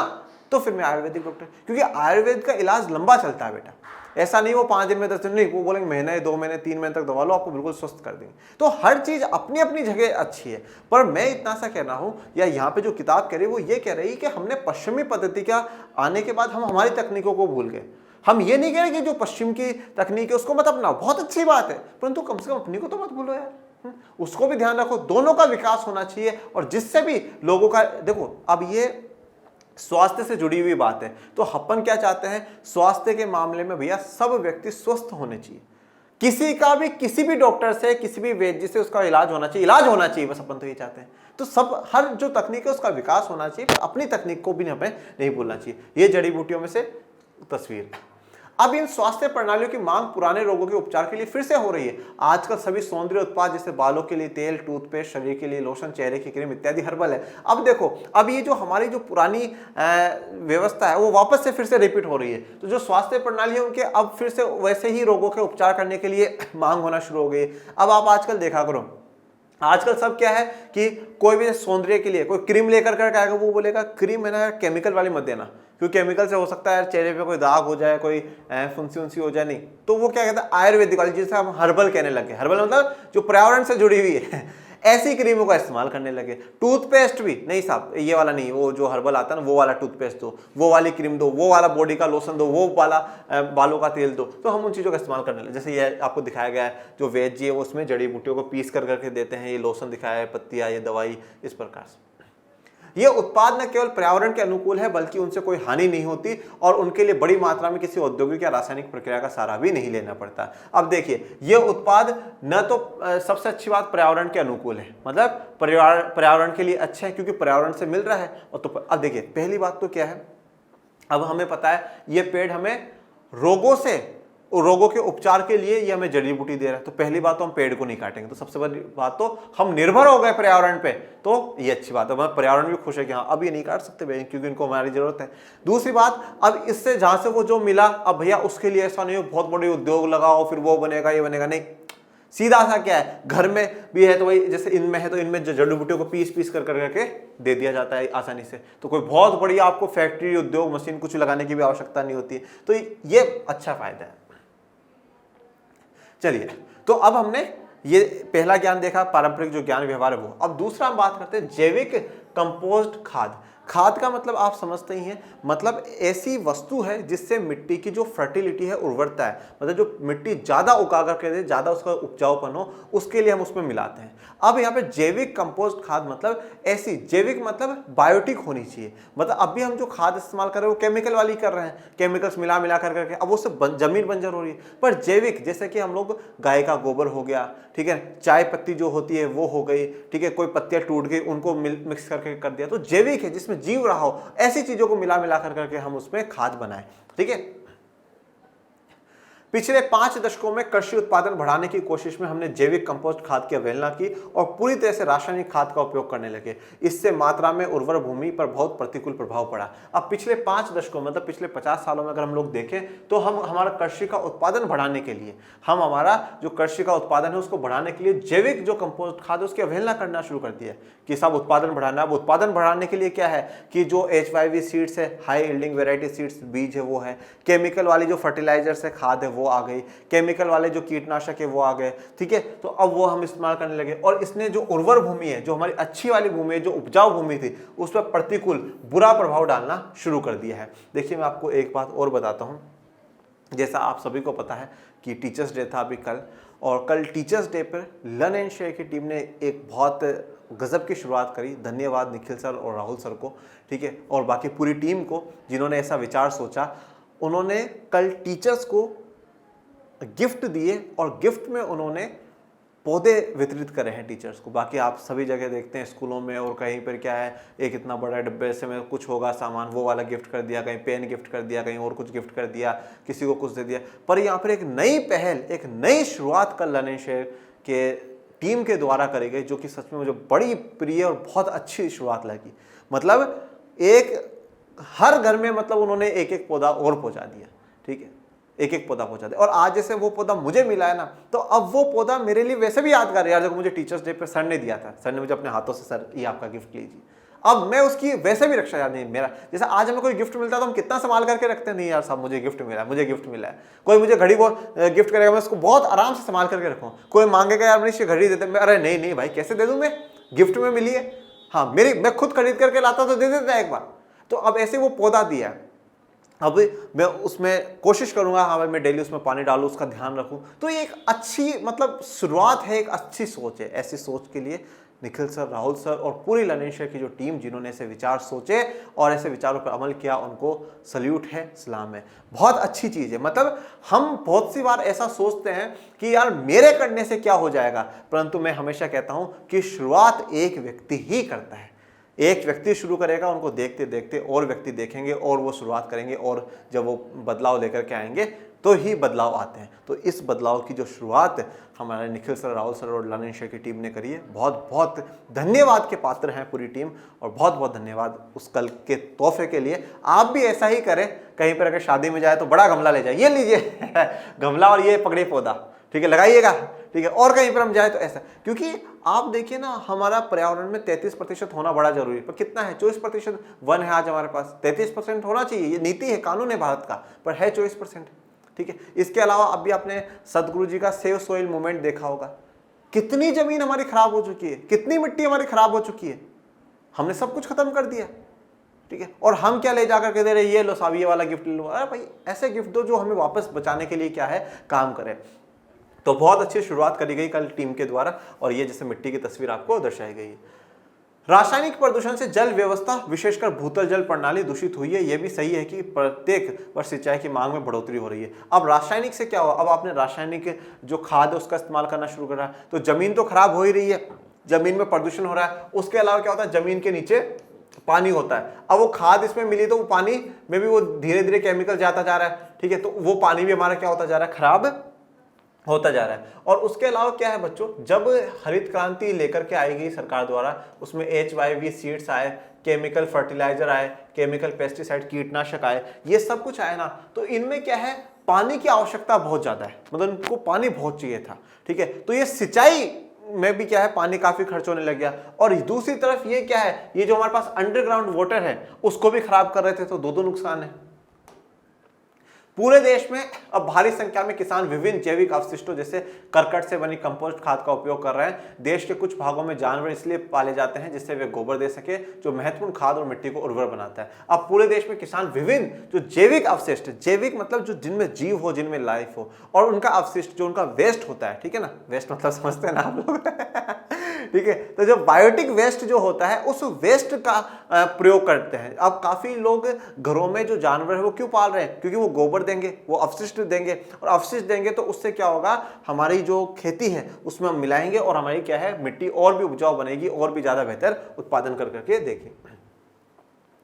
तो फिर मैं आयुर्वेदिक डॉक्टर, क्योंकि आयुर्वेद का इलाज लंबा चलता है बेटा। ऐसा नहीं वो 5 दिन में 10 दिन नहीं, वो बोलेंगे महीने 2 महीने 3 महीने तक दवा लो, आपको बिल्कुल स्वस्थ कर देंगे। तो हर चीज अपनी अपनी जगह अच्छी है। पर मैं इतना सा कहना हूं, या यहाँ पे जो किताब कह रही है वो ये कह रही है कि हमने पश्चिमी पद्धति का आने के बाद हम हमारी तकनीकों को भूल गए। हम ये नहीं कह रहे कि जो पश्चिम की तकनीक है उसको मत अपनाओ, बहुत अच्छी बात है, परंतु कम से कम अपनी को तो मत भूलो यार, उसको भी ध्यान रखो। दोनों का विकास होना चाहिए, और जिससे भी लोगों का, देखो अब ये स्वास्थ्य से जुड़ी हुई बात है, तो अपन क्या चाहते हैं, स्वास्थ्य के मामले में भैया सब व्यक्ति स्वस्थ होने चाहिए। किसी का भी, किसी भी डॉक्टर से, किसी भी वैद्य से उसका इलाज होना चाहिए, इलाज होना चाहिए, बस अपन तो ये चाहते हैं। तो सब, हर जो तकनीक है उसका विकास होना चाहिए, पर अपनी तकनीक को भी हमें नहीं भूलना चाहिए। ये जड़ी बूटियों में से तस्वीर। अब इन स्वास्थ्य प्रणालियों की मांग पुराने रोगों के उपचार के लिए फिर से हो रही है। आजकल सभी सौंदर्य उत्पाद जैसे बालों के लिए तेल, टूथपेस्ट, शरीर के लिए लोशन, चेहरे की क्रीम इत्यादि हर्बल है। अब देखो, अब ये जो हमारी जो पुरानी व्यवस्था है वो वापस से फिर से रिपीट हो रही है। तो जो स्वास्थ्य प्रणाली है उनके अब फिर से वैसे ही रोगों के उपचार करने के लिए मांग होना शुरू हो गई। अब आप आजकल देखा करो, आजकल सब क्या है कि कोई भी सौंदर्य के लिए कोई क्रीम लेकर कर आएगा, वो बोलेगा क्रीम है ना केमिकल वाली मत देना, क्योंकि केमिकल से हो सकता है चेहरे पे कोई दाग हो जाए, कोई फुंसी उंसी हो जाए। नहीं, तो वो क्या कहता है आयुर्वेदिक वाली, जिसे हम हर्बल कहने लगे। हर्बल मतलब जो पर्यावरण से जुड़ी हुई है। ऐसी क्रीमों का इस्तेमाल करने लगे। टूथपेस्ट भी नहीं साहब, ये वाला नहीं, वो जो हर्बल आता है ना वो वाला टूथपेस्ट दो, वो वाली क्रीम दो, वो वाला बॉडी का लोशन दो, वो वाला बालों का तेल दो। तो हम उन चीज़ों का इस्तेमाल करने लगे। जैसे ये आपको दिखाया गया है जो वेज जी है उसमें जड़ी बूटियों को पीस कर करके देते हैं, ये लोशन दिखाया है, पत्तियाँ, ये दवाई, इस प्रकार से। ये उत्पाद न केवल पर्यावरण के अनुकूल है बल्कि उनसे कोई हानि नहीं होती और उनके लिए बड़ी मात्रा में किसी औद्योगिक या रासायनिक प्रक्रिया का सहारा भी नहीं लेना पड़ता। अब देखिए, ये उत्पाद न तो सबसे अच्छी बात पर्यावरण के अनुकूल है, मतलब पर्यावरण के लिए अच्छा है क्योंकि पर्यावरण से मिल रहा है। और तो अब देखिए, पहली बात तो क्या है, अब हमें पता है ये पेड़ हमें रोगों के उपचार के लिए ये हमें जड़ी बूटी दे रहा है। तो पहली बात तो हम पेड़ को नहीं काटेंगे। तो सबसे बड़ी बात तो हम निर्भर हो गए पर्यावरण पे, तो ये अच्छी बात है। पर्यावरण भी खुश है कि हाँ अब ये नहीं काट सकते भैया क्योंकि इनको हमारी जरूरत है। दूसरी बात, अब इससे जहां से वो जो मिला, अब भैया उसके लिए ऐसा नहीं हो बहुत बड़े उद्योग लगाओ फिर वो बनेगा ये बनेगा, नहीं। सीधा सा क्या है, घर में भी है तो वही, जैसे इनमें है तो इनमें जड़ी बूटियों को पीस पीस कर करके दे दिया जाता है आसानी से। तो कोई बहुत बड़ी आपको फैक्ट्री, उद्योग, मशीन कुछ लगाने की भी आवश्यकता नहीं होती है। तो ये अच्छा फायदा है। चलिए, तो अब हमने ये पहला ज्ञान देखा, पारंपरिक जो ज्ञान व्यवहार है वो। अब दूसरा हम बात करते हैं जैविक कंपोस्ट खाद। खाद का मतलब आप समझते ही हैं, मतलब ऐसी वस्तु है जिससे मिट्टी की जो फर्टिलिटी है, उर्वरता है, मतलब जो मिट्टी ज्यादा उगाकर के दे, ज्यादा उसका उपजाऊपन हो, उसके लिए हम उसमें मिलाते हैं। अब यहाँ पे जैविक कंपोस्ट खाद मतलब ऐसी, जैविक मतलब बायोटिक होनी चाहिए। मतलब अभी हम जो खाद इस्तेमाल कर रहे हैं वो केमिकल वाली कर रहे हैं, केमिकल्स मिला मिला कर करके, अब उससे जमीन बंजर हो रही है। पर जैविक, जैसे कि हम लोग गाय का गोबर हो गया, ठीक है, चाय पत्ती जो होती है वो हो गई, ठीक है, कोई पत्तियां टूट गई उनको मिक्स करके कर दिया, तो जैविक है जिसमें जीव रहा हो, ऐसी चीजों को मिला मिला कर करके हम उसमें खाद बनाए। ठीक है, पिछले 5 दशकों में कृषि उत्पादन बढ़ाने की कोशिश में हमने जैविक कंपोस्ट खाद की अवहेलना की और पूरी तरह से रासायनिक खाद का उपयोग करने लगे। इससे मात्रा में उर्वर भूमि पर बहुत प्रतिकूल प्रभाव पड़ा। अब पिछले 5 दशकों मतलब पिछले 50 सालों में अगर हम लोग देखें तो हम हमारा कृषि का उत्पादन बढ़ाने के लिए, हम हमारा जो कृषि का उत्पादन है उसको बढ़ाने के लिए जैविक जो कंपोस्ट खाद है उसकी अवहेलना करना शुरू कर दिया कि सब उत्पादन बढ़ाना। अब उत्पादन बढ़ाने के लिए क्या है कि जो HYV सीड्स है, हाई यील्डिंग वेराइटी सीड्स बीज है वो है, केमिकल वाली जो फर्टिलाइजर्स है, खाद है वो आ गई, केमिकल वाले जो कीटनाशक है वो आ गए। ठीक है, तो अब वो हम इस्तेमाल करने लगे और इसने जो उर्वर भूमि है, जो हमारी अच्छी वाली भूमि है, जो उपजाऊ भूमि थी, उस पर प्रतिकूल बुरा प्रभाव डालना शुरू कर दिया है। देखिए, मैं आपको एक बात और बताता हूं। जैसा आप सभी को पता है कि टीचर्स डे था अभी कल, और कल टीचर्स डे पर लर्न एंड शेयर की टीम ने एक बहुत गजब की शुरुआत करी। धन्यवाद निखिल सर और राहुल सर को, ठीक है, और बाकी पूरी टीम को जिन्होंने ऐसा विचार सोचा। उन्होंने कल टीचर्स को गिफ्ट दिए और गिफ्ट में उन्होंने पौधे वितरित करे हैं टीचर्स को। बाकी आप सभी जगह देखते हैं स्कूलों में और कहीं पर क्या है, एक इतना बड़ा डब्बे से में कुछ होगा सामान, वो वाला गिफ्ट कर दिया, कहीं पेन गिफ्ट कर दिया, कहीं और कुछ गिफ्ट कर दिया, किसी को कुछ दे दिया। पर यहाँ पर एक नई पहल, एक नई शुरुआत कल लर्न एंड शेयर के टीम के द्वारा करी गई, जो कि सच में मुझे बड़ी प्रिय और बहुत अच्छी शुरुआत लगी। मतलब एक हर घर में मतलब उन्होंने एक एक पौधा और पहुंचा दिया। ठीक है, एक एक पौधा पहुंचा दिया। और आज जैसे वो पौधा मुझे मिला है ना, तो अब वो पौधा मेरे लिए वैसे भी यादगार है। यार देखो, मुझे टीचर्स डे पे सर ने दिया था, सर ने मुझे अपने हाथों से, सर ये आपका गिफ्ट लीजिए। अब मैं उसकी वैसे भी रक्षा याद नहीं मेरा। जैसे आज हमें कोई गिफ्ट मिलता है तो हम कितना संभाल करके रखते हैं, नहीं यार साहब मुझे गिफ्ट मिला है, मुझे गिफ्ट मिला है। कोई मुझे घड़ी वो गिफ्ट करेगा, मैं उसको बहुत आराम से संभाल करके रखूँ। कोई मांगेगा यार मुझे घड़ी देते, मैं अरे नहीं नहीं भाई कैसे दे दूँ, मैं गिफ्ट में मिली है। हाँ, मैं खुद खरीद करके लाता तो दे देता एक बार। तो अब ऐसे वो पौधा दिया है, अब मैं उसमें कोशिश करूंगा, हाँ भाई मैं डेली उसमें पानी डालूं, उसका ध्यान रखूं। तो ये एक अच्छी मतलब शुरुआत है, एक अच्छी सोच है। ऐसी सोच के लिए निखिल सर, राहुल सर और पूरी लर्न एंड शेयर की जो टीम जिन्होंने ऐसे विचार सोचे और ऐसे विचारों पर अमल किया, उनको सल्यूट है, सलाम है। बहुत अच्छी चीज़ है। मतलब हम बहुत सी बार ऐसा सोचते हैं कि यार मेरे करने से क्या हो जाएगा, परंतु मैं हमेशा कहता हूं कि शुरुआत एक व्यक्ति ही करता है। एक व्यक्ति शुरू करेगा, उनको देखते देखते और व्यक्ति देखेंगे और वो शुरुआत करेंगे, और जब वो बदलाव लेकर के आएंगे तो ही बदलाव आते हैं। तो इस बदलाव की जो शुरुआत हमारे निखिल सर, राहुल सर और लर्न एंड शेयर की टीम ने करी है, बहुत बहुत धन्यवाद के पात्र हैं पूरी टीम। और बहुत बहुत धन्यवाद उस कल के तोहफे के लिए। आप भी ऐसा ही करें, कहीं पर अगर शादी में जाए तो बड़ा गमला ले जाए, ये लीजिए गमला और ये पकड़िए पौधा, ठीक है, लगाइएगा, ठीक है। और कहीं पर हम जाए तो ऐसा, क्योंकि आप देखिए ना, हमारा पर्यावरण में 33% होना बड़ा जरूरी है। पर कितना है, 24% वन है आज हमारे पास। 33% होना चाहिए, ये नीति है, कानून है भारत का, पर है 24%। ठीक है, इसके अलावा अभी आपने सदगुरु जी का सेव सोइल मूवमेंट देखा होगा, कितनी जमीन हमारी खराब हो चुकी है, कितनी मिट्टी हमारी खराब हो चुकी है, हमने सब कुछ खत्म कर दिया, ठीक है। और हम क्या ले जाकर के दे रहे, ये लो साहब ये वाला गिफ्ट लो। अरे भाई ऐसे गिफ्ट दो जो हमें वापस बचाने के लिए क्या है काम करे। तो बहुत अच्छी शुरुआत करी गई कल टीम के द्वारा, और ये जैसे मिट्टी की तस्वीर आपको दर्शाई गई है। रासायनिक प्रदूषण से जल व्यवस्था विशेषकर भूतल जल प्रणाली दूषित हुई है। यह भी सही है कि प्रत्येक वर्ष सिंचाई की मांग में बढ़ोतरी हो रही है। अब रासायनिक से क्या हुआ, अब आपने रासायनिक जो खाद है उसका इस्तेमाल करना शुरू कर रहा है, तो जमीन तो खराब हो ही रही है, जमीन में प्रदूषण हो रहा है। उसके अलावा क्या होता है, जमीन के नीचे पानी होता है। अब वो खाद इसमें मिली तो वो पानी में भी वो धीरे धीरे केमिकल जाता जा रहा है, ठीक है। तो वो पानी भी हमारा क्या होता जा रहा है, खराब होता जा रहा है। और उसके अलावा क्या है बच्चों, जब हरित क्रांति लेकर के आई गई सरकार द्वारा, उसमें HYV सीड्स आए, केमिकल फर्टिलाइजर आए, केमिकल पेस्टिसाइड कीटनाशक आए, ये सब कुछ आए ना, तो इनमें क्या है, पानी की आवश्यकता बहुत ज्यादा है, मतलब इनको पानी बहुत चाहिए था, ठीक है। तो ये सिंचाई में भी क्या है, पानी काफी खर्च होने लग गया। और दूसरी तरफ ये क्या है, ये जो हमारे पास अंडरग्राउंड वाटर है उसको भी खराब कर रहे थे, तो दो नुकसान है। पूरे देश में अब भारी संख्या में किसान विभिन्न जैविक अवशिष्टों जैसे करकट से बनी कंपोस्ट खाद का उपयोग कर रहे हैं। देश के कुछ भागों में जानवर इसलिए पाले जाते हैं जिससे वे गोबर दे सके, जो महत्वपूर्ण खाद और मिट्टी को उर्वर बनाता है। अब पूरे देश में किसान विभिन्न जो जैविक अवशिष्ट, जैविक मतलब जो जिनमें जीव हो, जिनमें लाइफ हो, और उनका अवशिष्ट जो उनका वेस्ट होता है, ठीक है ना, वेस्ट मतलब समझते हैं ना आप लोग ठीक है। तो जो बायोटिक वेस्ट जो होता है उस वेस्ट का प्रयोग करते हैं। अब काफी लोग घरों में जो जानवर है वो क्यों पाल रहे हैं, क्योंकि वो गोबर देंगे, वो अवशिष्ट देंगे, और अवशिष्ट देंगे तो उससे क्या होगा, हमारी जो खेती है उसमें हम मिलाएंगे और हमारी क्या है, मिट्टी और भी उपजाऊ बनेगी, और भी ज्यादा बेहतर उत्पादन कर करके देगी।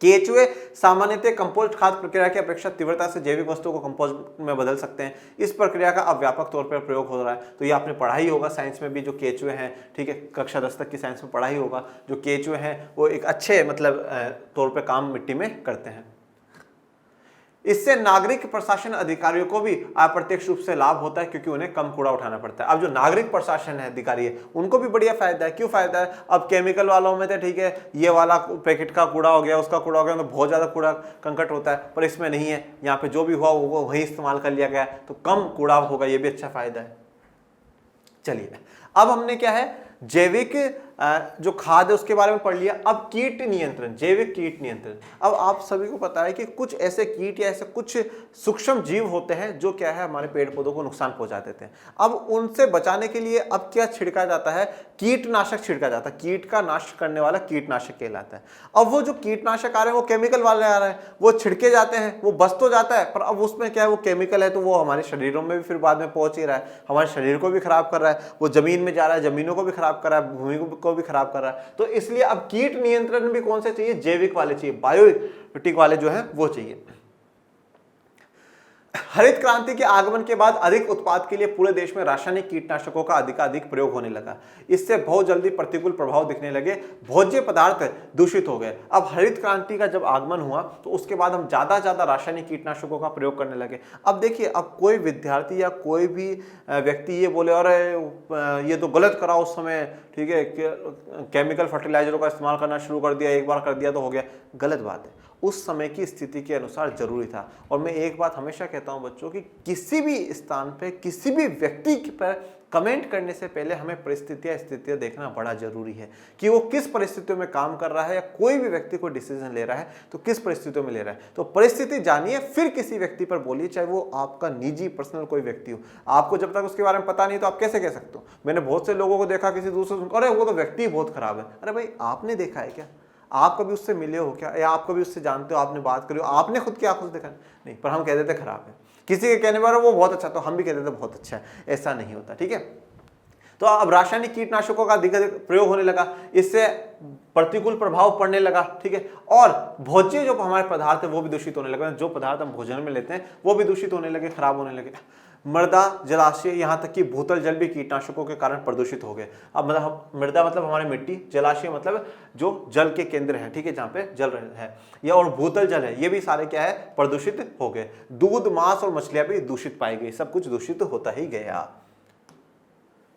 केचुए सामान्यतः कंपोस्ट खाद प्रक्रिया की अपेक्षा तीव्रता से जैविक वस्तुओं को कंपोस्ट में बदल सकते हैं। इस प्रक्रिया का अब व्यापक तौर पर प्रयोग हो रहा है। तो ये आपने पढ़ा ही होगा साइंस में भी, जो केचुए हैं, ठीक है, कक्षा 10 तक की साइंस में पढ़ा ही होगा, जो केचुए हैं वो एक अच्छे मतलब तौर पर काम मिट्टी में करते हैं। इससे नागरिक प्रशासन अधिकारियों को भी अप्रत्यक्ष रूप से लाभ होता है, क्योंकि उन्हें कम कूड़ा उठाना पड़ता है। अब जो नागरिक प्रशासन है, अधिकारी है, उनको भी बढ़िया फायदा है। क्यों फायदा है, अब केमिकल वालों में तो ठीक है, ये वाला पैकेट का कूड़ा हो गया, उसका कूड़ा हो गया, तो बहुत ज्यादा कूड़ा कंकट होता है, पर इसमें नहीं है, यहाँ पे जो भी हुआ वो वही इस्तेमाल कर लिया गया, तो कम कूड़ा होगा, ये भी अच्छा फायदा है। चलिए अब हमने क्या है, जैविक जो खाद है उसके बारे में पढ़ लिया। अब कीट नियंत्रण, जैविक कीट नियंत्रण। अब आप सभी को पता है कि कुछ ऐसे कीट या ऐसे कुछ सूक्ष्म जीव होते हैं जो क्या है, हमारे पेड़ पौधों को नुकसान पहुंचा देते हैं। अब उनसे बचाने के लिए अब क्या छिड़का जाता है, कीटनाशक छिड़का जाता है। कीट का नाश करने वाला कीटनाशक कहलाता है। अब वो जो कीटनाशक आ रहे हैं वो केमिकल वाले आ रहे हैं, वो छिड़के जाते हैं, वो बस तो जाता है, पर अब उसमें क्या है, वो केमिकल है, तो वो हमारे शरीरों में भी फिर बाद में पहुंच ही रहा है, हमारे शरीर को भी खराब कर रहा है, वो जमीन में जा रहा है, जमीनों को भी खराब कर रहा है, भूमि को भी खराब कर रहा है। तो इसलिए अब कीट नियंत्रण भी कौन से चाहिए, जैविक वाले चाहिए, बायोटिक वाले जो है वो चाहिए। हरित क्रांति के आगमन के बाद अधिक उत्पाद के लिए पूरे देश में रासायनिक कीटनाशकों का अधिकाधिक प्रयोग होने लगा। इससे बहुत जल्दी प्रतिकूल प्रभाव दिखने लगे, भोज्य पदार्थ दूषित हो गए। अब हरित क्रांति का जब आगमन हुआ तो उसके बाद हम ज्यादा रासायनिक कीटनाशकों का प्रयोग करने लगे। अब देखिए, अब कोई विद्यार्थी या कोई भी व्यक्ति ये बोले अरे ये तो गलत करा उस समय, ठीक है, केमिकल फर्टिलाइजरों का इस्तेमाल करना शुरू कर दिया, एक बार कर दिया तो हो गया, गलत बात है। उस समय की स्थिति के अनुसार जरूरी था। और मैं एक बात हमेशा कहता हूं बच्चों की, किसी भी स्थान पे किसी भी व्यक्ति पर कमेंट करने से पहले हमें परिस्थितियां स्थितियां देखना बड़ा जरूरी है कि वो किस परिस्थितियों में काम कर रहा है, या कोई भी व्यक्ति कोई डिसीजन ले रहा है तो किस परिस्थितियों में ले रहा है। तो परिस्थिति जानिए, फिर किसी व्यक्ति पर बोलिए, चाहे वो आपका निजी पर्सनल कोई व्यक्ति हो। आपको जब तक उसके बारे में पता नहीं तो आप कैसे कह सकते हो। मैंने बहुत से लोगों को देखा, किसी दूसरे अरे वो तो व्यक्ति बहुत खराब है। अरे भाई, आपने देखा है क्या? आप कभी उससे मिले हो क्या, या आप कभी उससे जानते हो, आपने बात करी हो, आपने खुद की आंखों से देखा नहीं, पर हम कह देते खराब है। किसी के कहने पर वो बहुत अच्छा, तो हम भी कह देते बहुत अच्छा है। ऐसा नहीं होता, ठीक है। तो अब रासायनिक कीटनाशकों का अधिक प्रयोग होने लगा, इससे प्रतिकूल प्रभाव पड़ने लगा, ठीक है। और भोज्य जो हमारे पदार्थ है वो भी दूषित होने लगे, जो पदार्थ हम भोजन में लेते हैं वो भी दूषित होने लगे, खराब होने लगे। मृदा, जलाशय, यहाँ तक कि भूतल जल भी कीटनाशकों के कारण प्रदूषित हो गए। अब मतलब मृदा मतलब हमारी मिट्टी, जलाशय मतलब जो जल के केंद्र है, ठीक है, जहाँ पे जल है, या और भूतल जल है, ये भी सारे क्या है, प्रदूषित हो गए। दूध, मांस और मछलियां भी दूषित पाई गई, सब कुछ दूषित होता ही गया।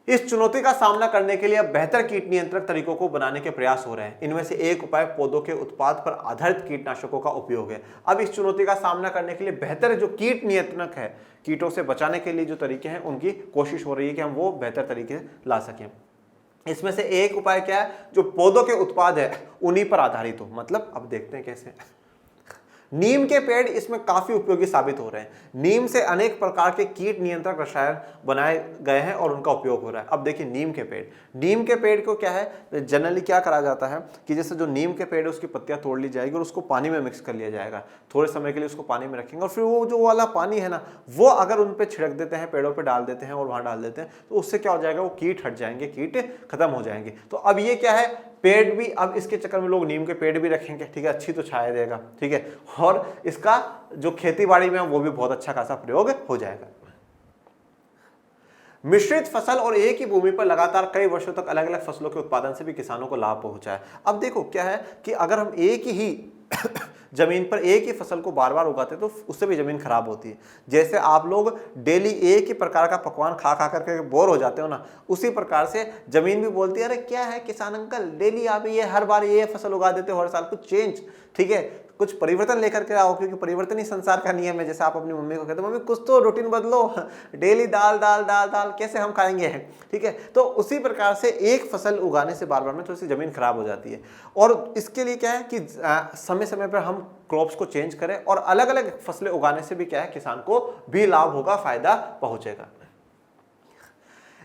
इस चुनौती का सामना करने के लिए अब बेहतर कीट नियंत्रण तरीकों को बनाने के प्रयास हो रहे हैं। इनमें से एक उपाय पौधों के उत्पाद पर आधारित कीटनाशकों का उपयोग है। अब इस चुनौती का सामना करने के लिए बेहतर जो कीट नियंत्रणक है, कीटों से बचाने के लिए जो तरीके हैं, उनकी कोशिश हो रही है कि हम वो बेहतर तरीके ला सकें। इसमें से एक उपाय क्या है, जो पौधों के उत्पाद है उन्हीं पर आधारित हो। मतलब अब देखते हैं कैसे। नीम के पेड़ इसमें काफी उपयोगी साबित हो रहे हैं। नीम से अनेक प्रकार के कीट नियंत्रक रसायन बनाए गए हैं और उनका उपयोग हो रहा है। अब देखिए नीम के पेड़ को क्या है, जनरली क्या करा जाता है कि जैसे जो नीम के पेड़ है उसकी पत्तियां तोड़ ली जाएगी और उसको पानी में मिक्स कर लिया जाएगा। थोड़े समय के लिए उसको पानी में रखेंगे और फिर वो जो वाला पानी है ना, वो अगर उन पे छिड़क देते हैं, पेड़ों पे डाल देते हैं और वहां डाल देते हैं, तो उससे क्या हो जाएगा, वो कीट हट जाएंगे, कीट खत्म हो जाएंगे। तो अब ये क्या है, पेड़ भी, अब इसके चक्कर में लोग नीम के पेड़ भी रखेंगे, ठीक है, अच्छी तो छाया देगा, ठीक है, और इसका जो खेती बाड़ी में है वो भी बहुत अच्छा खासा प्रयोग हो जाएगा। मिश्रित फसल और एक ही भूमि पर लगातार कई वर्षों तक अलग अलग फसलों के उत्पादन से भी किसानों को लाभ पहुंचा है। अब देखो क्या है कि अगर हम एक ही जमीन पर एक ही फसल को बार बार उगाते हैं तो उससे भी जमीन खराब होती है। जैसे आप लोग डेली एक ही प्रकार का पकवान खा खा करके बोर हो जाते हो ना, उसी प्रकार से जमीन भी बोलती है, अरे क्या है किसान अंकल, डेली आप ये हर बार ये फसल उगा देते हो, हर साल कुछ चेंज, ठीक है, कुछ परिवर्तन लेकर के आओ, क्योंकि परिवर्तन ही संसार का नियम है। जैसे आप अपनी मम्मी को कहते हो, मम्मी कुछ तो रूटीन बदलो, डेली दाल दाल दाल दाल कैसे हम खाएंगे, ठीक है। तो उसी प्रकार से एक फसल उगाने से बार बार में थोड़ी सी जमीन खराब हो जाती है। और इसके लिए क्या है कि समय समय पर हम क्रॉप्स को चेंज करें और अलग अलग फसलें उगाने से भी क्या है, किसान को भी लाभ होगा, फायदा पहुंचेगा।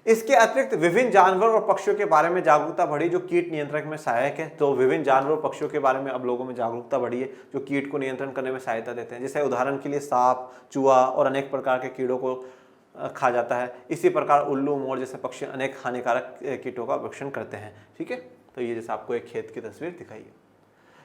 इसके अतिरिक्त विभिन्न जानवर और पक्षियों के बारे में जागरूकता बढ़ी जो कीट नियंत्रण में सहायक है। तो विभिन्न जानवर और पक्षियों के बारे में अब लोगों में जागरूकता बढ़ी है जो कीट को नियंत्रण करने में सहायता देते हैं। जैसे उदाहरण के लिए सांप, चूहा और अनेक प्रकार के कीड़ों को खा जाता है। इसी प्रकार उल्लू, मोर जैसे पक्षी अनेक हानिकारक कीटों का भक्षण करते हैं, ठीक है। तो ये जैसे आपको एक खेत की तस्वीर दिखाई है।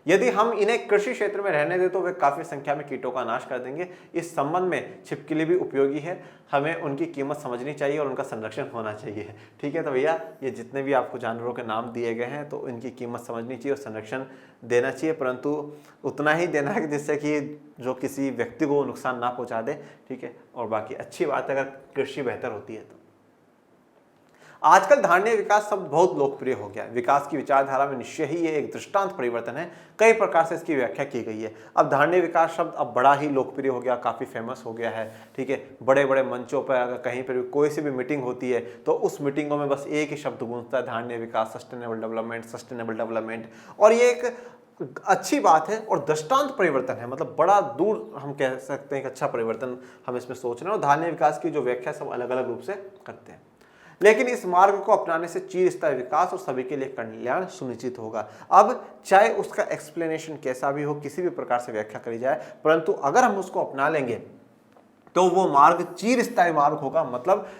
यदि हम इन्हें कृषि क्षेत्र में रहने दें तो वे काफी संख्या में कीटों का नाश कर देंगे। इस संबंध में छिपकली भी उपयोगी है, हमें उनकी कीमत समझनी चाहिए और उनका संरक्षण होना चाहिए, ठीक है। तो भैया ये जितने भी आपको जानवरों के नाम दिए गए हैं तो इनकी कीमत समझनी चाहिए और संरक्षण देना चाहिए, परंतु उतना ही देना है जिससे कि जो किसी व्यक्ति को नुकसान ना पहुंचा दे, ठीक है। और बाकी अच्छी बात है अगर कृषि बेहतर होती है तो। आजकल धारणीय विकास शब्द बहुत लोकप्रिय हो गया है। विकास की विचारधारा में निश्चय ही ये एक दृष्टांत परिवर्तन है। कई प्रकार से इसकी व्याख्या की गई है। अब धारणीय विकास शब्द अब बड़ा ही लोकप्रिय हो गया, काफी फेमस हो गया है, ठीक है। बड़े बड़े मंचों पर अगर कहीं पर कोई सी भी मीटिंग होती है तो उस मीटिंगों में बस एक ही शब्द गूंजता है, धारणीय विकास, सस्टेनेबल डेवलपमेंट। और ये एक अच्छी बात है और दृष्टांत परिवर्तन है, मतलब बड़ा दूर हम कह सकते हैं कि अच्छा परिवर्तन हम इसमें सोच रहे हैं। और धारणीय विकास की जो व्याख्या सब अलग अलग रूप से करते हैं, लेकिन इस मार्ग को अपनाने से चिरस्थायी विकास और सभी के लिए कल्याण सुनिश्चित होगा। अब चाहे उसका एक्सप्लेनेशन कैसा भी हो, किसी भी प्रकार से व्याख्या करी जाए, परंतु अगर हम उसको अपना लेंगे तो वो मार्ग चिरस्थायी मार्ग होगा, मतलब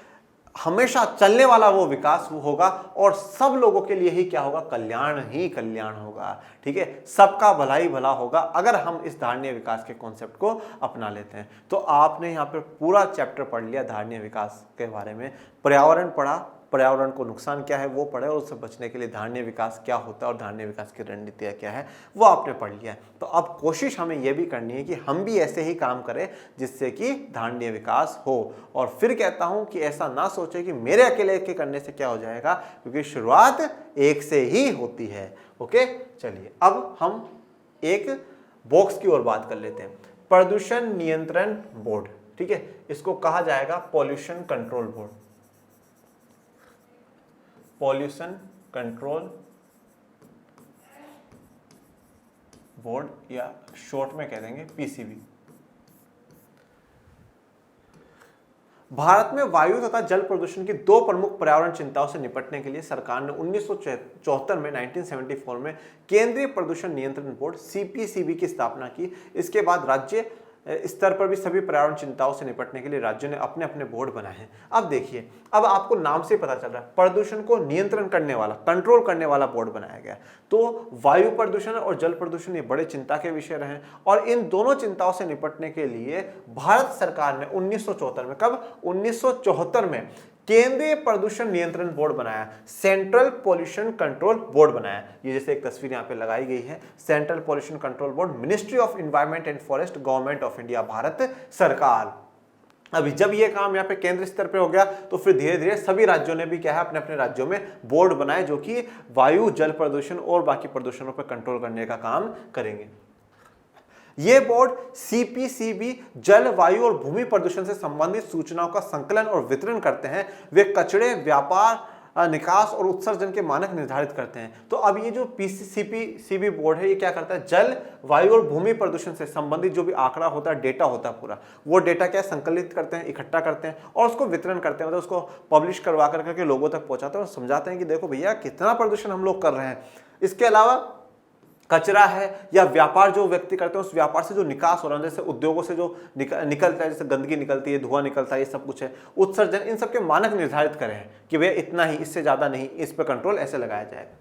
हमेशा चलने वाला वो विकास होगा और सब लोगों के लिए ही क्या होगा, कल्याण ही कल्याण होगा, ठीक है। सबका भला ही भला होगा अगर हम इस धारणीय विकास के कॉन्सेप्ट को अपना लेते हैं। तो आपने यहाँ पर पूरा चैप्टर पढ़ लिया धारणीय विकास के बारे में, पर्यावरण पढ़ा, पर्यावरण को नुकसान क्या है वो पढ़े और उससे बचने के लिए धारणीय विकास क्या होता है और धारणीय विकास की रणनीतियाँ क्या है वो आपने पढ़ लिया है। तो अब कोशिश हमें यह भी करनी है कि हम भी ऐसे ही काम करें जिससे कि धारणीय विकास हो। और फिर कहता हूं कि ऐसा ना सोचे कि मेरे अकेले के करने से क्या हो जाएगा, क्योंकि शुरुआत एक से ही होती है। ओके, चलिए अब हम एक बॉक्स की ओर बात कर लेते हैं। प्रदूषण नियंत्रण बोर्ड, ठीक है, इसको कहा जाएगा pollution control board, pollution control board या शॉर्ट में कह देंगे पीसीबी। भारत में वायु तथा जल प्रदूषण की दो प्रमुख पर्यावरण चिंताओं से निपटने के लिए सरकार ने 1974 में 1974 में केंद्रीय प्रदूषण नियंत्रण बोर्ड सीपीसीबी की स्थापना की। इसके बाद राज्य स्तर पर भी सभी पर्यावरण चिंताओं से निपटने के लिए राज्यों ने अपने अपने बोर्ड बनाए हैं। अब देखिए, अब आपको नाम से पता चल रहा है प्रदूषण को नियंत्रण करने वाला, कंट्रोल करने वाला बोर्ड बनाया गया। तो वायु प्रदूषण और जल प्रदूषण ये बड़े चिंता के विषय रहे और इन दोनों चिंताओं से निपटने के लिए भारत सरकार ने 1974 में, कब 1974 में केंद्रीय प्रदूषण नियंत्रण बोर्ड बनाया, सेंट्रल पॉल्यूशन कंट्रोल बोर्ड बनाया। ये जैसे एक तस्वीर यहाँ पे लगाई गई है, central pollution control board, ministry of environment and forest, government of India, Bharat सरकार। अभी जब ये काम यहाँ पे केंद्र स्तर पे हो गया तो फिर धीरे धीरे सभी राज्यों ने भी क्या है अपने अपने राज्यों में बोर्ड बनाए जो कि वायु, जल प्रदूषण और बाकी प्रदूषणों पर कंट्रोल करने का काम करेंगे। ये बोर्ड सीपीसीबी जल, वायु और भूमि प्रदूषण से संबंधित सूचनाओं का संकलन और वितरण करते हैं। वे कचरे, व्यापार, निकास और उत्सर्जन के मानक निर्धारित करते हैं। तो अब ये जो सीपीसीबी बोर्ड है ये क्या करता है, जल, वायु और भूमि प्रदूषण से संबंधित जो भी आंकड़ा होता है, डेटा होता है पूरा, वो डेटा क्या संकलित करते हैं, इकट्ठा करते हैं और उसको वितरण करते हैं, मतलब उसको पब्लिश करवा करके लोगों तक पहुंचाते हैं और समझाते हैं कि देखो भैया कितना प्रदूषण हम लोग कर रहे हैं। इसके अलावा कचरा है या व्यापार जो व्यक्ति करते हैं उस व्यापार से जो निकास हो रहा है, जैसे उद्योगों से जो निकलता है, जैसे गंदगी निकलती है, धुआं निकलता है, ये सब कुछ है, उत्सर्जन, इन सब के मानक निर्धारित करें हैं कि भैया इतना ही, इससे ज्यादा नहीं, इस पर कंट्रोल ऐसे लगाया जाएगा।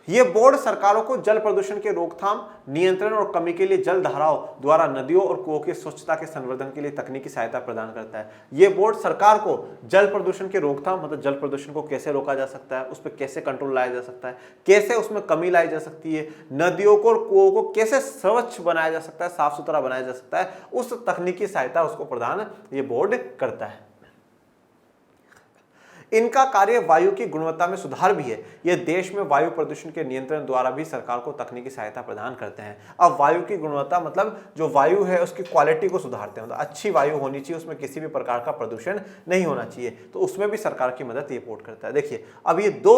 ये बोर्ड सरकारों को जल प्रदूषण के रोकथाम, नियंत्रण और कमी के लिए जल धाराओं द्वारा नदियों और कुओं की स्वच्छता के संवर्धन के लिए तकनीकी सहायता प्रदान करता है। ये बोर्ड सरकार को जल प्रदूषण के रोकथाम, मतलब जल प्रदूषण को कैसे रोका जा सकता है, उस पर कैसे कंट्रोल लाया जा सकता है, कैसे उसमें कमी लाई जा सकती है, नदियों को और कुओं को कैसे स्वच्छ बनाया जा सकता है, साफ सुथरा बनाया जा सकता है, उस तकनीकी सहायता उसको प्रदान ये बोर्ड करता है। इनका कार्य वायु की गुणवत्ता में सुधार भी है। ये देश में वायु प्रदूषण के नियंत्रण द्वारा भी सरकार को तकनीकी सहायता प्रदान करते हैं। अब वायु की गुणवत्ता मतलब जो वायु है उसकी क्वालिटी को सुधारते हैं, मतलब अच्छी वायु होनी चाहिए, उसमें किसी भी प्रकार का प्रदूषण नहीं होना चाहिए, तो उसमें भी सरकार की मदद ये बोर्ड करता है। देखिए अब ये दो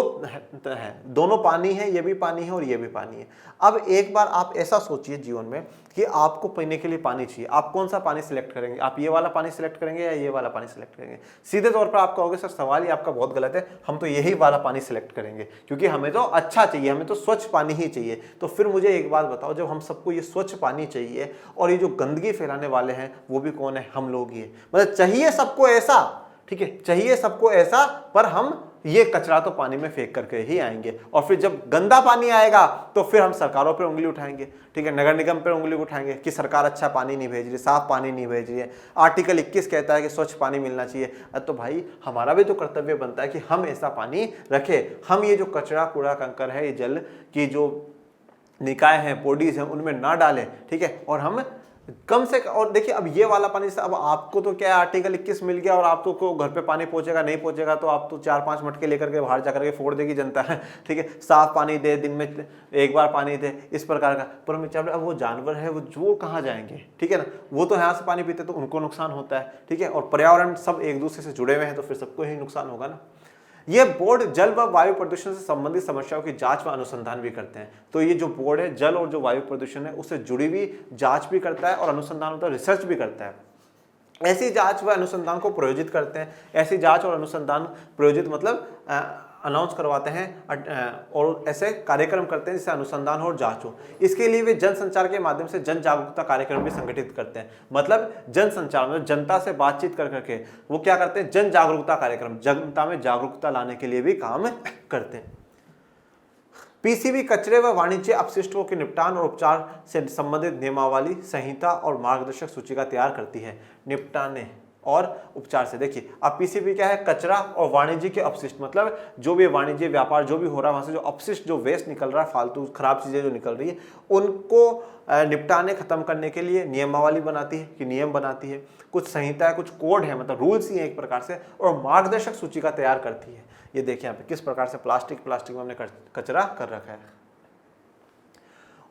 है, दोनों पानी है, ये भी पानी है और ये भी पानी है। अब एक बार आप ऐसा सोचिए जीवन में कि आपको पीने के लिए पानी चाहिए, आप कौन सा पानी सिलेक्ट करेंगे, आप ये वाला पानी सिलेक्ट करेंगे या ये वाला पानी सिलेक्ट करेंगे? सीधे तौर पर आप कहोगे सर सवाल ही आपका बहुत गलत है, हम तो यही वाला पानी सिलेक्ट करेंगे क्योंकि हमें तो अच्छा चाहिए, हमें तो स्वच्छ पानी ही चाहिए। तो फिर मुझे एक बात बताओ, जब हम सबको ये स्वच्छ पानी चाहिए और ये जो गंदगी फैलाने वाले हैं वो भी कौन है, हम लोग ही है। मतलब चाहिए सबको ऐसा, ठीक है, चाहिए सबको ऐसा, पर हम ये कचरा तो पानी में फेंक करके ही आएंगे और फिर जब गंदा पानी आएगा तो फिर हम सरकारों पर उंगली उठाएंगे, ठीक है, नगर निगम पर उंगली उठाएंगे कि सरकार अच्छा पानी नहीं भेज रही, साफ पानी नहीं भेज रही है। आर्टिकल 21 कहता है कि स्वच्छ पानी मिलना चाहिए। तो भाई हमारा भी तो कर्तव्य बनता है कि हम ऐसा पानी रखें, हम ये जो कचरा, कूड़ा कंकर है, ये जल की जो निकाय हैं, बॉडीज हैं, उनमें ना डालें, ठीक है, और हम कम से कम। और देखिए अब ये वाला पानी से अब आपको तो क्या आर्टिकल 21 मिल गया और आपको को घर पे पानी पहुंचेगा, नहीं पहुंचेगा तो आप तो 4-5 मटके लेकर के बाहर जाकर के फोड़ देगी जनता है, ठीक है, साफ पानी दे, दिन में एक बार पानी दे, इस प्रकार का। पर अब वो जानवर है वो जो कहाँ जाएंगे, ठीक है ना, वो तो यहाँ से पानी पीते तो उनको नुकसान होता है, ठीक है, और पर्यावरण सब एक दूसरे से जुड़े हुए हैं तो फिर सबको ही नुकसान होगा ना। ये बोर्ड जल व वायु प्रदूषण से संबंधित समस्याओं की जांच व अनुसंधान भी करते हैं। तो ये जो बोर्ड है जल और जो वायु प्रदूषण है उससे जुड़ी हुई जांच भी करता है और अनुसंधान होता है, रिसर्च भी करता है। ऐसी जांच व अनुसंधान को प्रयोजित करते हैं। ऐसी जांच और अनुसंधान प्रयोजित मतलब अनाउंस करवाते हैं और ऐसे कार्यक्रम करते हैं जिससे अनुसंधान हो और जांच हो। इसके लिए वे जन संचार के माध्यम से जन जागरूकता कार्यक्रम भी संगठित करते हैं। मतलब जन संचार मतलब जनता से बातचीत कर करके वो क्या करते हैं, जन जागरूकता कार्यक्रम, जनता में जागरूकता लाने के लिए भी काम करते हैं। पीसीबी कचरे व वाणिज्य अपशिष्टों के निपटान और उपचार से संबंधित नियमावली, संहिता और मार्गदर्शक सूचिका तैयार करती है। निपटाने और उपचार से देखिए अब पीसीबी क्या है, कचरा और वाणिज्य के अपशिष्ट, मतलब जो भी वाणिज्य व्यापार जो भी हो रहा है वहां से जो अपशिष्ट, जो वेस्ट निकल रहा है, फालतू खराब चीजें जो निकल रही है, उनको निपटाने खत्म करने के लिए नियमावली बनाती है कि नियम बनाती है, कुछ संहिता है, कुछ कोड है, मतलब रूल्स ही है एक प्रकार से, और मार्गदर्शक सूचिका तैयार करती है। ये देखिए यहाँ पे किस प्रकार से प्लास्टिक में हमने कचरा कर रखा है।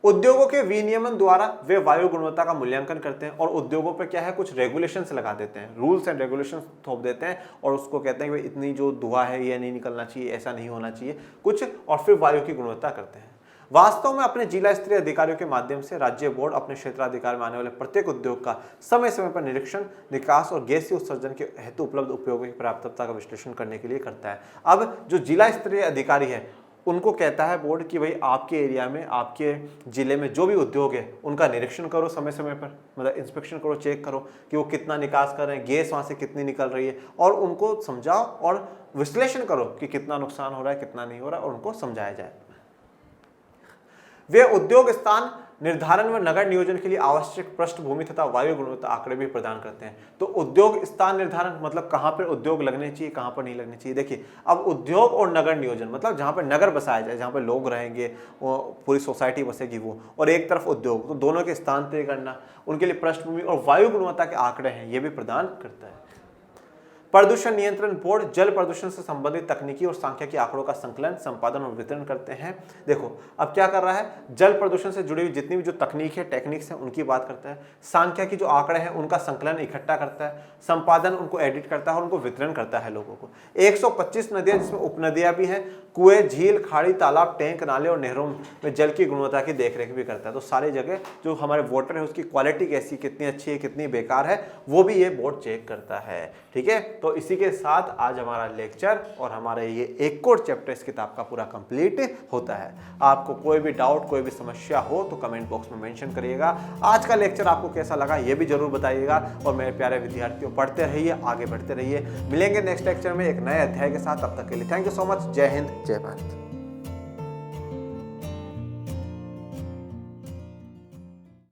उद्योगों के विनियमन द्वारा वे वायु गुणवत्ता का मूल्यांकन करते हैं और उद्योगों पर क्या है, कुछ रेगुलेशंस लगा देते हैं, रूल्स एंड रेगुलेशंस थोप देते हैं और उसको कहते हैं कि इतनी जो धुआं है ये नहीं निकलना चाहिए, ऐसा नहीं होना चाहिए कुछ, और फिर वायु की गुणवत्ता करते हैं। वास्तव में अपने जिला स्तरीय अधिकारियों के माध्यम से राज्य बोर्ड अपने क्षेत्राधिकार में आने वाले प्रत्येक उद्योग का समय समय पर निरीक्षण, निकास और गैसीय उत्सर्जन के हेतु उपलब्ध उपयोगों की पर्याप्तता का विश्लेषण करने के लिए करता है। अब जो जिला स्तरीय अधिकारी है उनको कहता है बोर्ड कि भाई आपके एरिया में, आपके जिले में जो भी उद्योग है उनका निरीक्षण करो समय समय पर, मतलब इंस्पेक्शन करो, चेक करो कि वो कितना निकास कर रहे हैं, गैस वहाँ से कितनी निकल रही है, और उनको समझाओ और विश्लेषण करो कि कितना नुकसान हो रहा है, कितना नहीं हो रहा है, और उनको समझाया जाए। वे उद्योग स्थान निर्धारण व नगर नियोजन के लिए आवश्यक पृष्ठभूमि तथा वायु गुणवत्ता आंकड़े भी प्रदान करते हैं। तो उद्योग स्थान निर्धारण मतलब कहां पर उद्योग लगने चाहिए, कहां पर नहीं लगने चाहिए। देखिए अब उद्योग और नगर नियोजन मतलब जहां पर नगर बसाया जाए, जहां पर लोग रहेंगे, वो पूरी सोसाइटी बसेगी वो, और एक तरफ उद्योग, तो दोनों के स्थान तय करना, उनके लिए पृष्ठभूमि और वायु गुणवत्ता के आंकड़े हैं, ये भी प्रदान करता है। प्रदूषण नियंत्रण बोर्ड जल प्रदूषण से संबंधित तकनीकी और सांख्यिकी आंकड़ों का संकलन, संपादन और वितरण करते हैं। देखो अब क्या कर रहा है, जल प्रदूषण से जुड़ी हुई जितनी भी जो तकनीक है, टेक्निक्स हैं, उनकी बात करता है। सांख्यिकी जो आंकड़े हैं उनका संकलन इकट्ठा करता है, संपादन उनको एडिट करता है और उनको वितरण करता है लोगों को। 125 नदियां जिसमें उपनदियां भी हैं, कुएं, झील, खाड़ी, तालाब, टैंक, नाले और नहरों में जल की गुणवत्ता की देखरेख भी करता है। तो सारी जगह जो हमारे वाटर है उसकी क्वालिटी कैसी, कितनी अच्छी है, कितनी बेकार है, वो भी ये बोर्ड चेक करता है। ठीक है, तो इसी के साथ आज हमारा लेक्चर और हमारा ये एक कोड चैप्टर इस किताब का पूरा कंप्लीट होता है। आपको कोई भी डाउट, कोई भी समस्या हो तो कमेंट बॉक्स में मेंशन करिएगा। आज का लेक्चर आपको कैसा लगा ये भी जरूर बताइएगा। और मेरे प्यारे विद्यार्थियों, पढ़ते रहिए, आगे बढ़ते रहिए। मिलेंगे नेक्स्ट लेक्चर में एक नए अध्याय के साथ। तब तक के लिए थैंक यू सो मच। जय हिंद, जय भारत।